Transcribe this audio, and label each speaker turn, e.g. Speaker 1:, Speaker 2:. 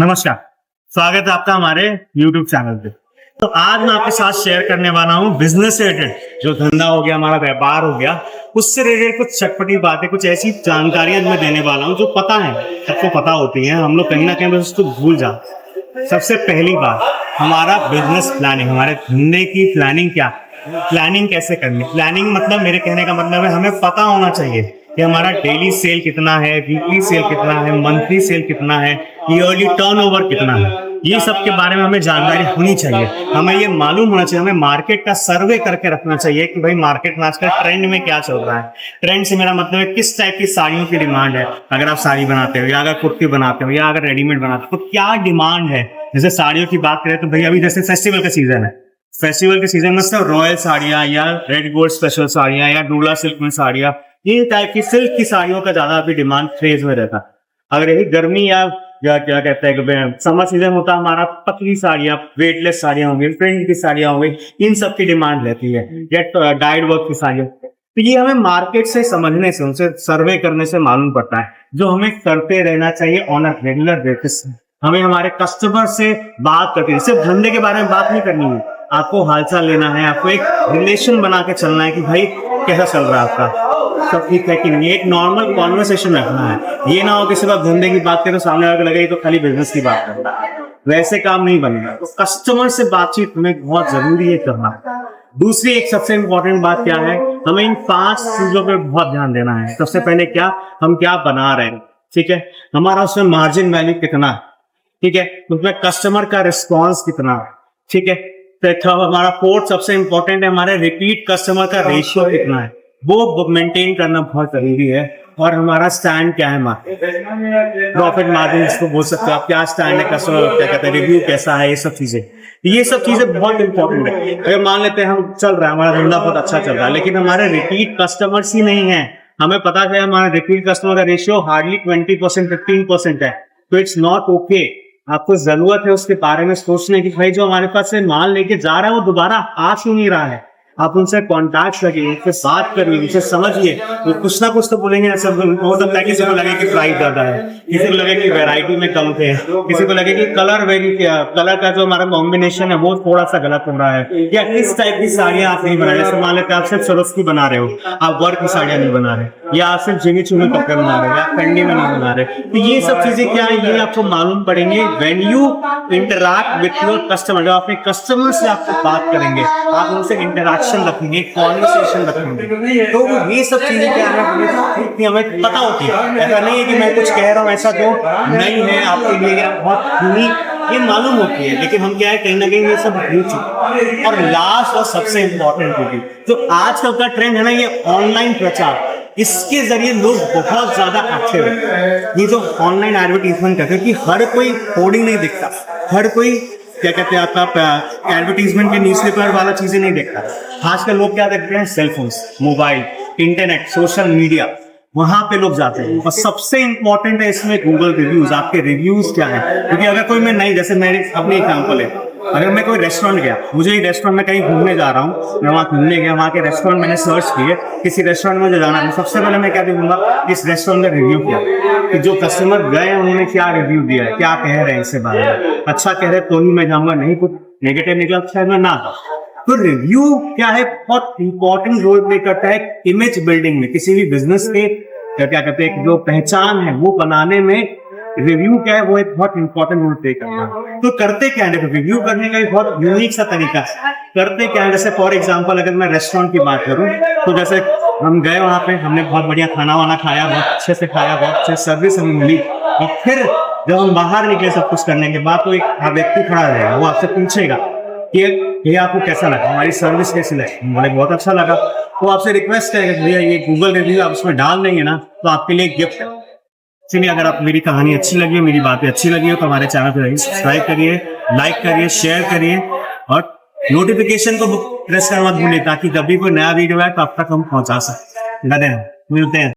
Speaker 1: नमस्कार, स्वागत है आपका हमारे YouTube चैनल पे। तो आज मैं आपके साथ शेयर करने वाला हूँ बिजनेस से रिलेटेड, जो धंधा हो गया, हमारा व्यापार हो गया, उससे रिलेटेड कुछ चटपटी बातें, कुछ ऐसी जानकारियां मैं देने वाला हूँ जो पता है, सबको पता होती है, हम लोग कहीं ना कहीं बस उसको भूल जाते। सबसे पहली बात, हमारा बिजनेस प्लानिंग, हमारे धंधे की प्लानिंग क्या, प्लानिंग कैसे करनी। प्लानिंग मतलब, मेरे कहने का मतलब है, हमें पता होना चाहिए कि हमारा डेली सेल कितना है, वीकली सेल कितना है, मंथली सेल कितना है, ईयरली टर्नओवर कितना है। ये सब के बारे में हमें जानकारी होनी चाहिए। हमें ये मालूम होना चाहिए, हमें मार्केट का सर्वे करके रखना चाहिए कि भाई मार्केट में आजकल ट्रेंड में क्या चल रहा है। ट्रेंड से मेरा मतलब है किस टाइप की साड़ियों की डिमांड है। अगर आप साड़ी बनाते हो या अगर कुर्ती बनाते हो या अगर रेडीमेड बनाते हो तो क्या डिमांड है। जैसे साड़ियों की बात करें तो भाई अभी जैसे फेस्टिवल का सीजन है, फेस्टिवल के सीजन में सिर्फ रॉयल साड़ियाँ या रेड गोल्ड स्पेशल साड़ियाँ या डोला सिल्क में साड़ियाँ, ये टाइप की सिल्क की साड़ियों का ज्यादा अभी डिमांड क्रेज में रहता है। अगर यही गर्मी या क्या कहते हैं समर सीजन होता, हमारा पतली साड़ियाँ, वेटलेस साड़ियाँ होंगी, प्रिंट की साड़ियाँ होंगी, इन सब की डिमांड रहती है, या डाइड वर्क की साड़ियाँ। तो ये हमें मार्केट से समझने से, उनसे सर्वे करने से मालूम पड़ता है, जो हमें करते रहना चाहिए ऑन अ रेगुलर बेसिस। हमें हमारे कस्टमर से बात करके, सिर्फ धंधे के बारे में बात नहीं करनी है, आपको हालचाल लेना है, आपको एक रिलेशन बना के चलना है कि भाई कैसा चल रहा है आपका, सब ठीक है कि नहीं। एक नॉर्मल कॉन्वर्सेशन रखना है। ये ना हो कि सिर्फ आप धंधे की बात करें तो सामने वाले को लगे तो खाली बिजनेस की बात करना है, वैसे काम नहीं बनेगा। तो कस्टमर से बातचीत हमें बहुत जरूरी है करना। दूसरी एक सबसे इंपॉर्टेंट बात क्या है, हमें इन 5 चीजों पे बहुत ध्यान देना है। सबसे पहले क्या, हम क्या बना रहे हैं, ठीक है, हमारा उसमें मार्जिन वैल्यू कितना, ठीक है, उसमें कस्टमर का रिस्पॉन्स कितना, ठीक है। तो हमारा फोर्थ सबसे इंपॉर्टेंट है, हमारे रिपीट कस्टमर का रेशियो कितना है, वो मेंटेन करना बहुत जरूरी है। और हमारा स्टैंड क्या है, मार्केट प्रॉफिट मार्जिन इसको बोल सकते हो आप, क्या स्टैंड है, कस्टमर क्या कहते हैं, रिव्यू कैसा है, ये सब चीजें बहुत इंपॉर्टेंट है। अगर मान लेते हैं हम चल रहा है, हमारा धंधा बहुत अच्छा चल रहा है, लेकिन हमारे रिपीट कस्टमर्स ही नहीं है, हमें पता है हमारा रिपीट कस्टमर का रेशियो हार्डली 20% 15% है, तो इट्स नॉट ओके। आपको जरूरत है उसके बारे में सोचने की, भाई जो हमारे पास से माल लेके जा रहा है वो दोबारा आ क्यों नहीं रहा है। आप उनसे कॉन्टैक्ट रखिए, उनसे बात करिए, उनसे समझिए, वो कुछ ना कुछ तो बोलेंगे। हो सकता है किसी को लगे कि प्राइस ज्यादा है, किसी को लगे कि वैरायटी में कम थे, किसी को लगे कि कलर का जो हमारा कॉम्बिनेशन है वो थोड़ा सा गलत हो रहा है, या इस टाइप की साड़ियां आप नहीं बना रहे। जैसे मान लेते आप सिर्फ सरोस्की बना रहे हो, आप वर्क की साड़ियां नहीं बना रहे, या आप सिर्फ जिमी चुनी कपड़े बना रहे हो, या कंडी में नहीं बना रहे। तो ये सब चीजें क्या है, ये आपको मालूम पड़ेंगे when you interact with your customer. जब अपने कस्टमर से आपको बात करेंगे, आप उनसे इंटरैक्शन रखेंगे, कॉन्वर्सेशन रखेंगे, तो ये सब चीजें क्या है हमें पता होती है। ऐसा नहीं है कि मैं कुछ कह रहा हूँ ऐसा तो नहीं है, आपके लिए बहुत यूनिक ये मालूम होती है, लेकिन हम क्या है कहीं ना कहीं ये सब भूल चुके। और लास्ट और सबसे इंपॉर्टेंट होगी, जो आजकल का ट्रेंड है ना, ये ऑनलाइन प्रचार, इसके जरिए लोग बहुत ज्यादा एक्टिव है। ये जो ऑनलाइन एडवर्टीजमेंट करते हैं कि हर कोई होर्डिंग नहीं दिखता, हर कोई क्या कहते हैं आपका एडवर्टीजमेंट के न्यूज़पेपर वाला चीजें नहीं देखता। आजकल लोग क्या देखते हैं, cellphones, mobile, internet, social media, वहां पे लोग जाते हैं। और सबसे इंपॉर्टेंट है इसमें गूगल रिव्यूज, आपके रिव्यूज क्या है। क्योंकि अगर कोई मैं नहीं, जैसे मेरे अपनी एग्जांपल है, अगर मैं कोई रेस्टोरेंट गया, मुझे एक रेस्टोरेंट में कहीं घूमने जा रहा हूँ, मैं वहां घूमने गया, वहां के रेस्टोरेंट मैंने सर्च किए, किसी रेस्टोरेंट में जो जाना है, सबसे पहले मैं क्या देखूंगा, इस रेस्टोरेंट का रिव्यू क्या, कि जो कस्टमर गए उन्होंने क्या रिव्यू दिया है, क्या कह रहे हैं इससे बारे में। अच्छा कह रहे तो ही मैं जाऊंगा, नहीं कुछ नेगेटिव निकला शायद मैं ना। तो रिव्यू क्या है, बहुत इंपॉर्टेंट रोल प्ले करता है इमेज बिल्डिंग में, किसी भी बिजनेस के क्या कहते हैं जो पहचान है वो बनाने में रिव्यू क्या है, वो एक बहुत इंपॉर्टेंट रोल प्ले करता है। तो करते क्या है, देखो रिव्यू करने का एक बहुत यूनिक सा तरीका है। करते क्या है, जैसे फॉर एग्जांपल अगर मैं रेस्टोरेंट की बात करूं, तो जैसे हम गए वहां पे, हमने बहुत बढ़िया खाना वाना खाया, बहुत अच्छे से खाया, बहुत अच्छे सर्विस हमें मिली, और फिर जब हम बाहर निकले सब कुछ करने के बाद, तो एक व्यक्ति खड़ा रहेगा, वो आपसे पूछेगा कि ये आपको कैसा लगा, हमारी सर्विस कैसी लगी। मुझे बहुत अच्छा लगा। तो आपसे रिक्वेस्ट करेगा भैया ये गूगल रिव्यू आप उसमें डाल देंगे ना, तो आपके लिए गिफ्ट है। चलिए, अगर आप मेरी कहानी अच्छी लगी है, मेरी बातें अच्छी लगी हो, तो हमारे चैनल पर सब्सक्राइब करिए, लाइक करिए, शेयर करिए, और नोटिफिकेशन को प्रेस करना मत भूलिए, ताकि जब भी कोई नया वीडियो आए तो आप तक हम पहुंचा सकें। धन्यवाद, मिलते हैं।